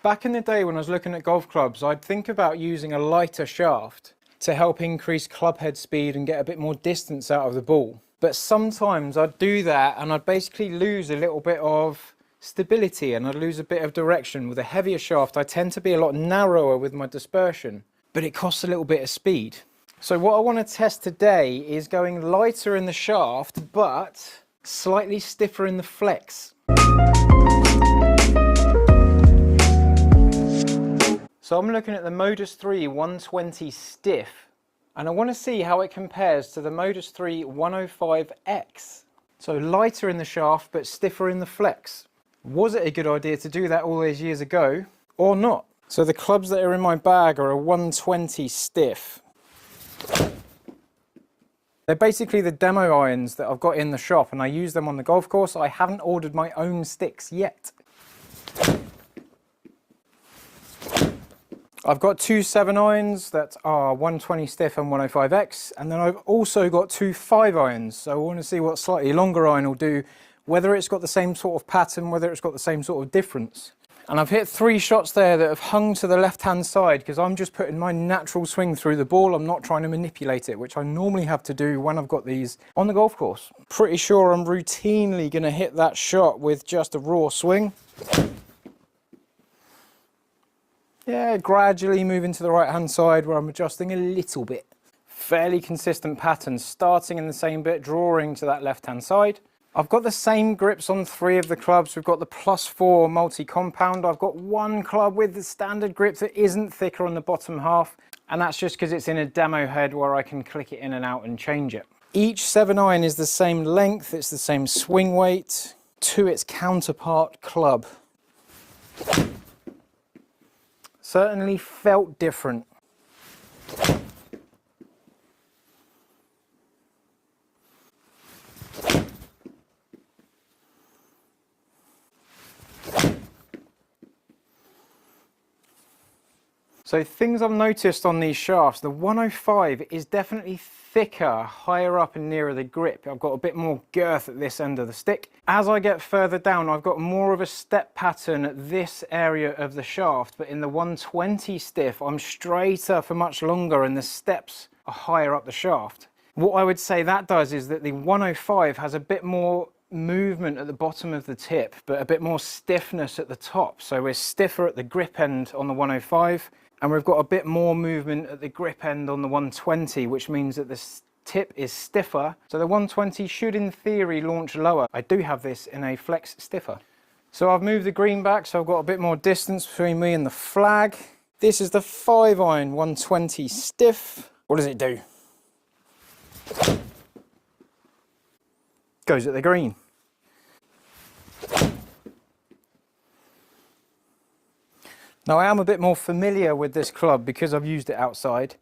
Back in the day when I was looking at golf clubs, I'd think about using a lighter shaft to help increase club head speed and get a bit more distance out of the ball. But sometimes I'd do that and I'd basically lose a little bit of stability and I'd lose a bit of direction. With a heavier shaft, I tend to be a lot narrower with my dispersion, but it costs a little bit of speed. So what I want to test today is going lighter in the shaft, but slightly stiffer in the flex. So I'm looking at the Modus 3 120 stiff, and I want to see how it compares to the Modus 3 105X. So lighter in the shaft, but stiffer in the flex. Was it a good idea to do that all those years ago, or not? So the clubs that are in my bag are a 120 stiff. They're basically the demo irons that I've got in the shop, and I use them on the golf course. I haven't ordered my own sticks yet. I've got two 7-irons that are 120 stiff and 105X, and then I've also got two 5-irons. So I want to see what slightly longer iron will do, whether it's got the same sort of pattern, whether it's got the same sort of difference. And I've hit 3 shots there that have hung to the left-hand side because I'm just putting my natural swing through the ball. I'm not trying to manipulate it, which I normally have to do when I've got these on the golf course. Pretty sure I'm routinely going to hit that shot with just a raw swing. Yeah, gradually moving to the right-hand side where I'm adjusting a little bit. Fairly consistent pattern, starting in the same bit, drawing to that left-hand side. I've got the same grips on 3 of the clubs. We've got the +4 multi-compound. I've got one club with the standard grip that isn't thicker on the bottom half, and that's just because it's in a demo head where I can click it in and out and change it. Each 7-iron is the same length, it's the same swing weight to its counterpart club. Certainly felt different. So things I've noticed on these shafts, the 105 is definitely thicker, higher up and nearer the grip. I've got a bit more girth at this end of the stick. As I get further down, I've got more of a step pattern at this area of the shaft, but in the 120 stiff, I'm straighter for much longer and the steps are higher up the shaft. What I would say that does is that the 105 has a bit more movement at the bottom of the tip, but a bit more stiffness at the top. So we're stiffer at the grip end on the 105. And we've got a bit more movement at the grip end on the 120, which means that the tip is stiffer. So the 120 should, in theory, launch lower. I do have this in a flex stiffer. So I've moved the green back, so I've got a bit more distance between me and the flag. This is the 5-iron 120 stiff. What does it do? Goes at the green. Now I am a bit more familiar with this club because I've used it outside.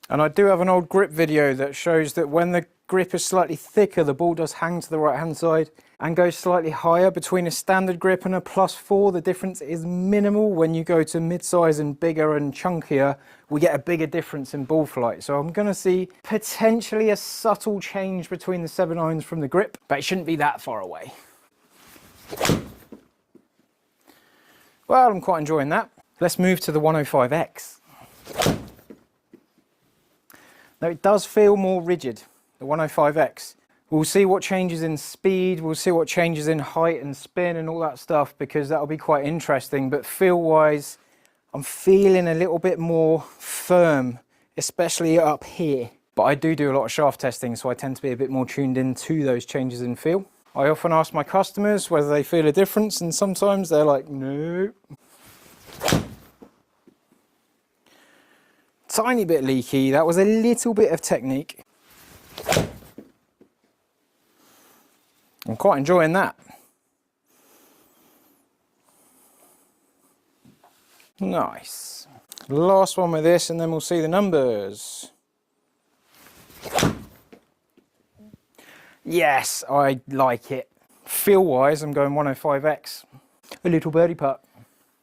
And I do have an old grip video that shows that when the grip is slightly thicker, the ball does hang to the right hand side and goes slightly higher. Between a standard grip and a +4, the difference is minimal. When you go to mid-size and bigger and chunkier, we get a bigger difference in ball flight. So I'm going to see potentially a subtle change between the 7-irons from the grip, but it shouldn't be that far away. Well, I'm quite enjoying that. Let's move to the 105X. Now it does feel more rigid, the 105X. We'll see what changes in speed, we'll see what changes in height and spin and all that stuff, because that'll be quite interesting. But feel-wise, I'm feeling a little bit more firm, especially up here. But I do a lot of shaft testing, so I tend to be a bit more tuned in to those changes in feel. I often ask my customers whether they feel a difference, and sometimes they're like, no. Tiny bit leaky, that was a little bit of technique. I'm quite enjoying that. Nice. Last one with this and then we'll see the numbers. Yes, I like it. Feel-wise, I'm going 105X. A little birdie putt.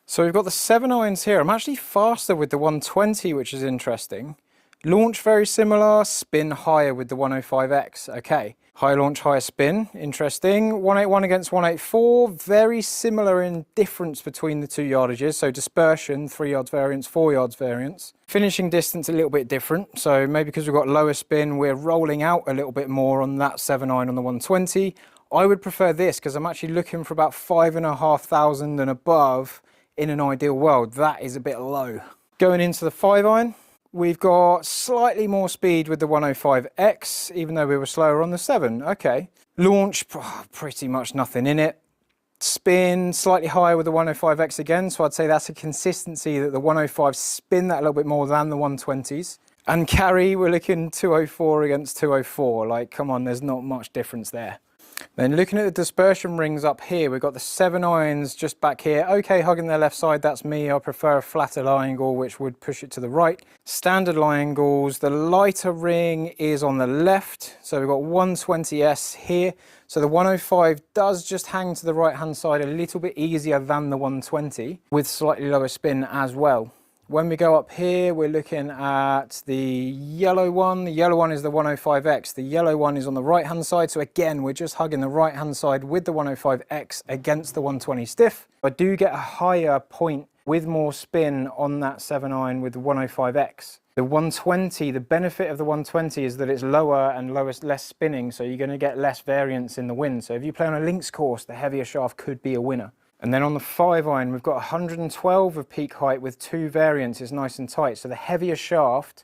So we've got the 7-irons here. I'm actually faster with the 120, which is interesting. Launch very similar, spin higher with the 105X. Okay, high launch, higher spin, interesting. 181 against 184, very similar in difference between the two yardages. So dispersion, 3 yards variance, 4 yards variance. Finishing distance a little bit different. So maybe because we've got lower spin, we're rolling out a little bit more on that 7.9 on the 120. I would prefer this because I'm actually looking for about 5,500 and above in an ideal world. That is a bit low. Going into the 5-iron. We've got slightly more speed with the 105X, even though we were slower on the 7. Okay. Launch, pretty much nothing in it. Spin, slightly higher with the 105X again, so I'd say that's a consistency that the 105s spin that a little bit more than the 120s. And carry, we're looking 204 against 204. Like, come on, there's not much difference there. Then looking at the dispersion rings up here, we've got the 7 irons just back here. Okay, hugging their left side, that's me. I prefer a flatter lie angle, which would push it to the right. Standard lie angles, the lighter ring is on the left. So we've got 120S here. So the 105 does just hang to the right-hand side a little bit easier than the 120 with slightly lower spin as well. When we go up here, we're looking at the yellow one. The yellow one is the 105X. The yellow one is on the right-hand side. So again, we're just hugging the right-hand side with the 105X against the 120 stiff. I do get a higher point with more spin on that 7-iron with the 105X. The 120, the benefit of the 120 is that it's lower and less spinning, so you're going to get less variance in the wind. So if you play on a links course, the heavier shaft could be a winner. And then on the 5-iron, we've got 112 of peak height with 2 variants, nice and tight. So the heavier shaft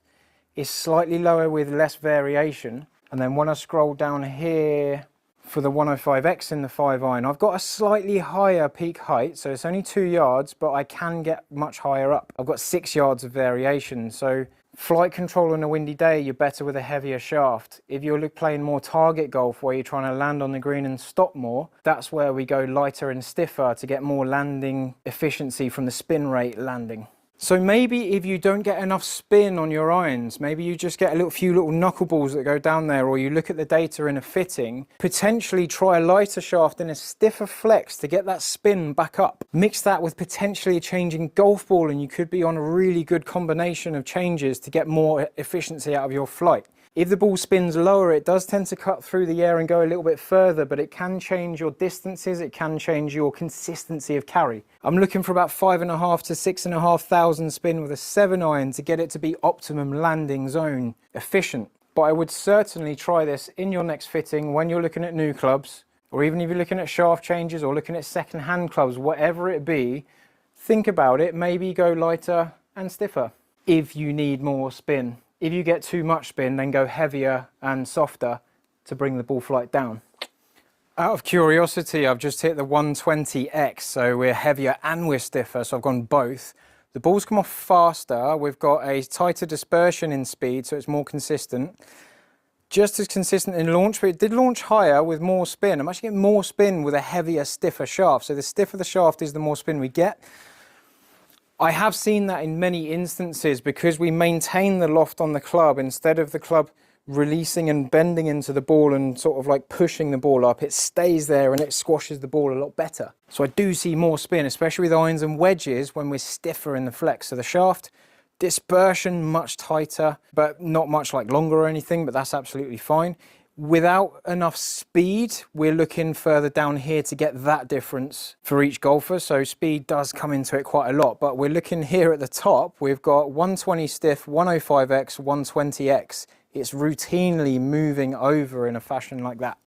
is slightly lower with less variation. And then when I scroll down here for the 105X in the 5-iron, I've got a slightly higher peak height. So it's only 2 yards, but I can get much higher up. I've got 6 yards of variation. So flight control on a windy day, you're better with a heavier shaft. If you're playing more target golf where you're trying to land on the green and stop more, that's where we go lighter and stiffer to get more landing efficiency from the spin rate landing. So maybe if you don't get enough spin on your irons, maybe you just get a few little knuckleballs that go down there, or you look at the data in a fitting, potentially try a lighter shaft and a stiffer flex to get that spin back up. Mix that with potentially a changing golf ball and you could be on a really good combination of changes to get more efficiency out of your flight. If the ball spins lower, it does tend to cut through the air and go a little bit further, but it can change your distances, it can change your consistency of carry. I'm looking for about 5,500 to 6,500 spin with a 7-iron to get it to be optimum landing zone efficient. But I would certainly try this in your next fitting when you're looking at new clubs, or even if you're looking at shaft changes or looking at second-hand clubs, whatever it be, think about it, maybe go lighter and stiffer if you need more spin. If you get too much spin, then go heavier and softer to bring the ball flight down. Out of curiosity, I've just hit the 120X, so we're heavier and we're stiffer, so I've gone both. The balls come off faster, we've got a tighter dispersion in speed, so it's more consistent. Just as consistent in launch, but it did launch higher with more spin. I'm actually getting more spin with a heavier, stiffer shaft, so the stiffer the shaft is, the more spin we get. I have seen that in many instances because we maintain the loft on the club instead of the club releasing and bending into the ball and sort of like pushing the ball up. It stays there and it squashes the ball a lot better. So I do see more spin, especially with irons and wedges when we're stiffer in the flex. So the shaft dispersion much tighter, but not much like longer or anything, but that's absolutely fine. Without enough speed, we're looking further down here to get that difference for each golfer. So speed does come into it quite a lot, but we're looking here at the top. We've got 120 stiff, 105X, 120X. It's routinely moving over in a fashion like that.